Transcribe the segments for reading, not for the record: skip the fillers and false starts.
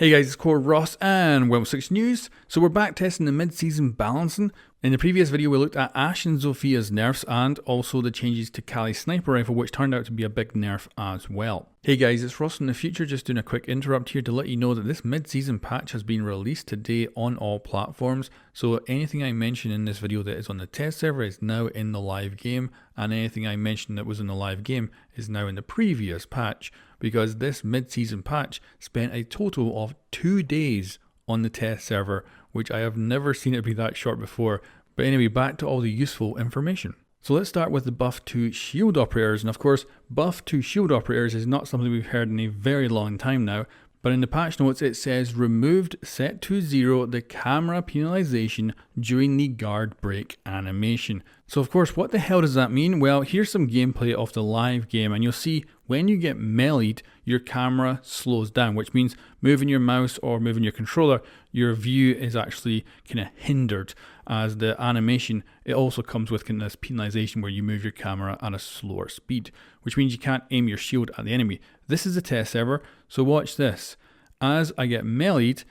Hey guys, it's Core Ross and World 6 News. So we're back testing the mid-season balancing. In the previous video we looked at Ash and Zophia's nerfs and also the changes to Kali's sniper rifle, which turned out to be a big nerf as well. Hey guys, it's Ross from the future, just doing a quick interrupt here to let you know that this mid-season patch has been released today on all platforms. So anything I mention in this video that is on the test server is now in the live game, and anything I mentioned that was in the live game is now in the previous patch, because this mid-season patch spent a total of 2 days on the test server, which I have never seen it be that short before. But anyway, back to all the useful information. So let's start with the buff to shield operators, and of course buff to shield operators is not something we've heard in a very long time now, but in the patch notes it says removed set to 0 the camera penalization during the guard break animation. So of course, what the hell does that mean? Well, here's some gameplay of the live game, and you'll see when you get meleeed, your camera slows down, which means moving your mouse or moving your controller, your view is actually kind of hindered, as the animation, it also comes with kind of this penalization where you move your camera at a slower speed, which means you can't aim your shield at the enemy. This is a test server, so watch this. As I get meleeed,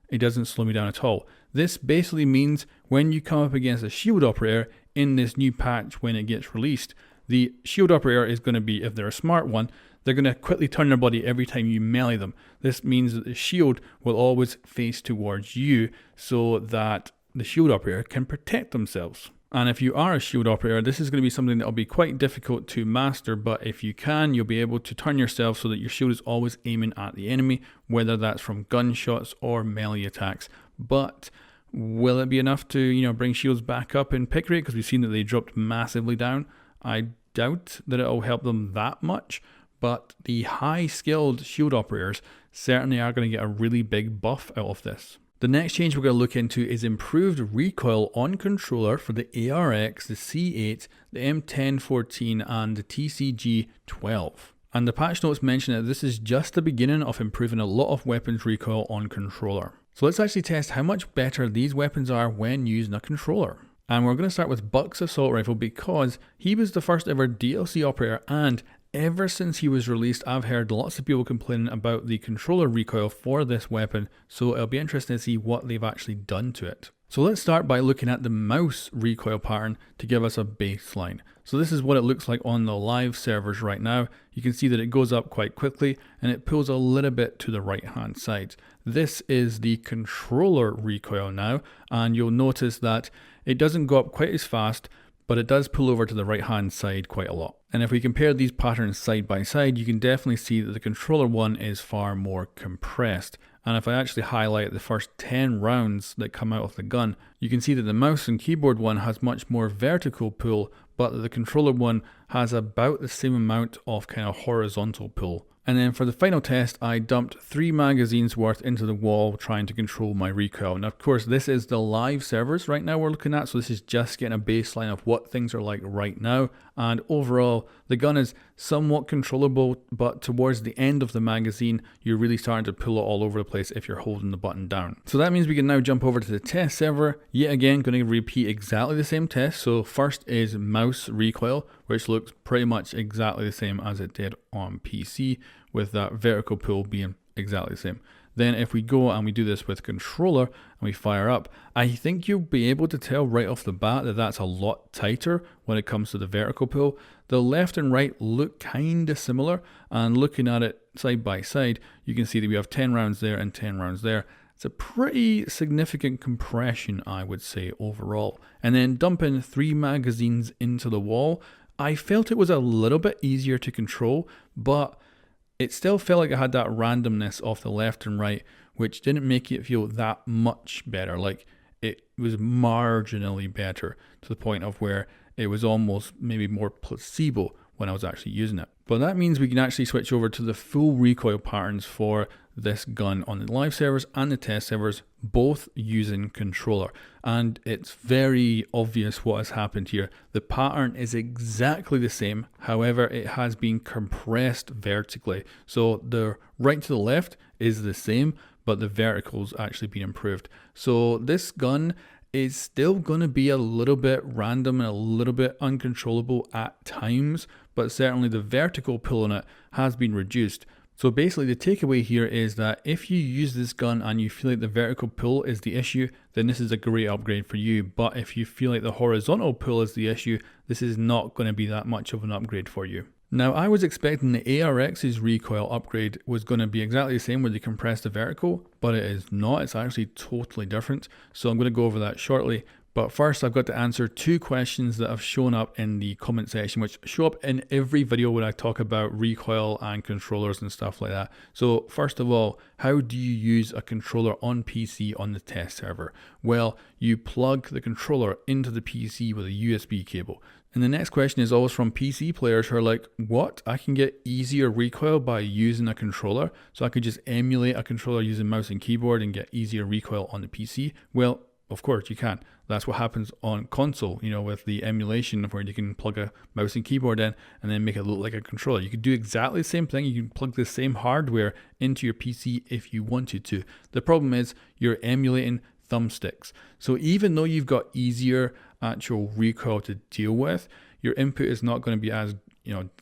it doesn't slow me down at all. This basically means when you come up against a shield operator in this new patch when it gets released, the shield operator is going to be, if they're a smart one, they're going to quickly turn their body every time you melee them. This means that the shield will always face towards you so that the shield operator can protect themselves. And if you are a shield operator, this is going to be something that will be quite difficult to master, but if you can, you'll be able to turn yourself so that your shield is always aiming at the enemy, whether that's from gunshots or melee attacks. But will it be enough to, bring shields back up in pick rate? Because we've seen that they dropped massively down. I doubt that it'll help them that much, but the high skilled shield operators certainly are going to get a really big buff out of this. The next change we're going to look into is improved recoil on controller for the ARX, the C8, the M1014 and the TCG12. And the patch notes mention that this is just the beginning of improving a lot of weapons recoil on controller. So let's actually test how much better these weapons are when using a controller. And we're going to start with Buck's assault rifle because he was the first ever DLC operator, and ever since he was released I've heard lots of people complaining about the controller recoil for this weapon, so it'll be interesting to see what they've actually done to it. So let's start by looking at the mouse recoil pattern to give us a baseline. So this is what it looks like on the live servers right now. You can see that it goes up quite quickly and it pulls a little bit to the right hand side. This is the controller recoil now, and you'll notice that it doesn't go up quite as fast, but it does pull over to the right hand side quite a lot. And if we compare these patterns side by side, you can definitely see that the controller one is far more compressed. And if I actually highlight the first 10 rounds that come out of the gun, you can see that the mouse and keyboard one has much more vertical pull, but the controller one has about the same amount of kind of horizontal pull. And then for the final test, I dumped 3 magazines worth into the wall trying to control my recoil. Now of course this is the live servers right now we're looking at, so this is just getting a baseline of what things are like right now. And overall the gun is somewhat controllable, but towards the end of the magazine you're really starting to pull it all over the place if you're holding the button down. So that means we can now jump over to the test server. Yet again, going to repeat exactly the same test. So first is mouse recoil, which looks pretty much exactly the same as it did on PC, with that vertical pull being exactly the same. Then if we go and we do this with controller and we fire up, I think you'll be able to tell right off the bat that that's a lot tighter when it comes to the vertical pull. The left and right look kind of similar, and looking at it side by side, you can see that we have 10 rounds there and 10 rounds there. It's a pretty significant compression, I would say, overall. And then dumping 3 magazines into the wall, I felt it was a little bit easier to control, but it still felt like it had that randomness of the left and right, which didn't make it feel that much better. Like, it was marginally better to the point of where it was almost maybe more placebo when I was actually using it. But that means we can actually switch over to the full recoil patterns for this gun on the live servers and the test servers, both using controller. And it's very obvious what has happened here. The pattern is exactly the same, however it has been compressed vertically. So the right to the left is the same, but the vertical's actually been improved. So this gun is still going to be a little bit random and a little bit uncontrollable at times, but certainly the vertical pull on it has been reduced. So basically the takeaway here is that if you use this gun and you feel like the vertical pull is the issue, then this is a great upgrade for you. But if you feel like the horizontal pull is the issue, this is not going to be that much of an upgrade for you. Now I was expecting the ARX's recoil upgrade was going to be exactly the same where they compress the vertical, but it is not. It's actually totally different. So I'm going to go over that shortly. But first I've got to answer 2 questions that have shown up in the comment section, which show up in every video when I talk about recoil and controllers and stuff like that. So first of all, how do you use a controller on PC on the test server? Well, you plug the controller into the PC with a USB cable. And the next question is always from PC players who are like, what? I can get easier recoil by using a controller? So I could just emulate a controller using mouse and keyboard and get easier recoil on the PC? Well, of course you can. That's what happens on console, with the emulation where you can plug a mouse and keyboard in and then make it look like a controller. You could do exactly the same thing. You can plug the same hardware into your PC if you wanted to. The problem is you're emulating thumbsticks. So even though you've got easier actual recoil to deal with, your input is not going to be as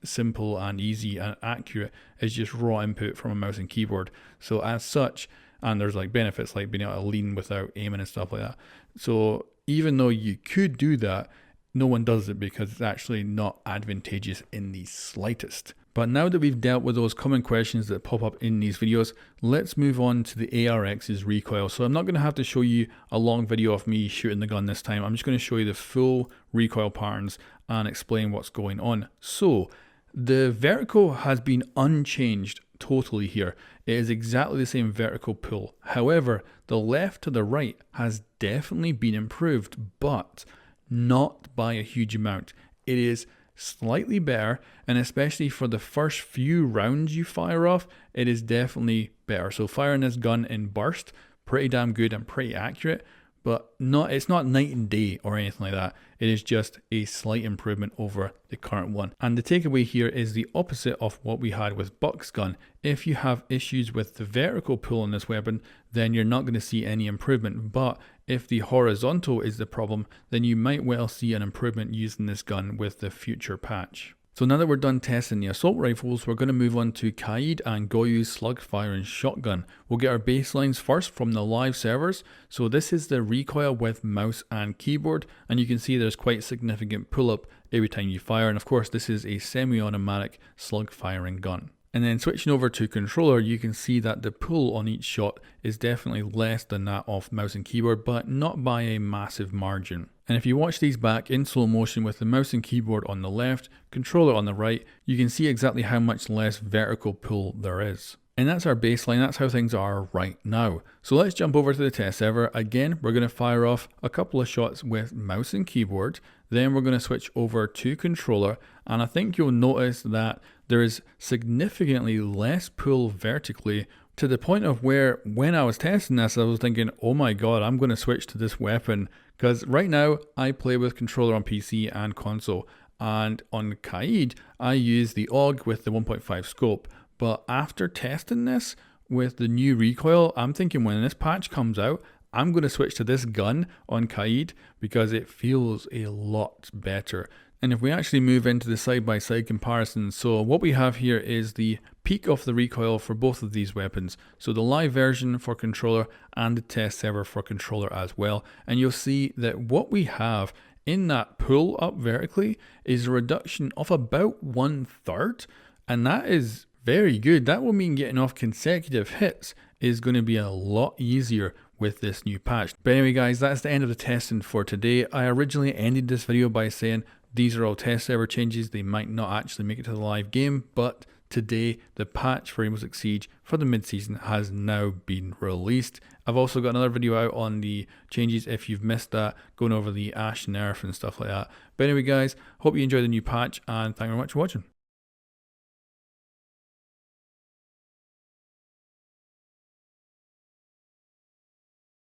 simple and easy and accurate as just raw input from a mouse and keyboard. So as such, and there's like benefits like being able to lean without aiming and stuff like that. So even though you could do that, no one does it because it's actually not advantageous in the slightest. But now that we've dealt with those common questions that pop up in these videos, let's move on to the ARX's recoil. So I'm not going to have to show you a long video of me shooting the gun this time. I'm just going to show you the full recoil patterns and explain what's going on. So the vertical has been unchanged totally here. It is exactly the same vertical pull. However, the left to the right has definitely been improved, but not by a huge amount. It is slightly better, and especially for the first few rounds you fire off, it is definitely better. So firing this gun in burst, pretty damn good and pretty accurate, but it's not night and day or anything like that. It is just a slight improvement over the current one. And the takeaway here is the opposite of what we had with Buck's gun. If you have issues with the vertical pull on this weapon, then you're not going to see any improvement. But if the horizontal is the problem, then you might well see an improvement using this gun with the future patch. So now that we're done testing the assault rifles, we're going to move on to Kaid and Goyu's slug firing shotgun. We'll get our baselines first from the live servers. So this is the recoil with mouse and keyboard, and you can see there's quite significant pull up every time you fire, and of course this is a semi-automatic slug firing gun. And then switching over to controller, you can see that the pull on each shot is definitely less than that of mouse and keyboard, but not by a massive margin. And if you watch these back in slow motion with the mouse and keyboard on the left, controller on the right, you can see exactly how much less vertical pull there is. And that's our baseline, that's how things are right now. So let's jump over to the test server. Again, we're going to fire off a couple of shots with mouse and keyboard. Then we're going to switch over to controller. And I think you'll notice that there is significantly less pull vertically, to the point of where when I was testing this, I was thinking, oh my god, I'm going to switch to this weapon. Because right now I play with controller on PC and console. And on Kaid, I use the AUG with the 1.5 scope. But after testing this with the new recoil, I'm thinking when this patch comes out, I'm going to switch to this gun on Kaid because it feels a lot better. And if we actually move into the side-by-side comparison, so what we have here is the peak of the recoil for both of these weapons. So the live version for controller and the test server for controller as well. And you'll see that what we have in that pull up vertically is a reduction of about 1/3. And that is very good. That will mean getting off consecutive hits is going to be a lot easier with this new patch. But anyway guys, that's the end of the testing for today. I originally ended this video by saying these are all test server changes. They might not actually make it to the live game, but today the patch for Rainbow Six Siege for the mid-season has now been released. I've also got another video out on the changes if you've missed that, going over the Ash nerf and stuff like that. But anyway guys, hope you enjoyed the new patch and thank you very much for watching.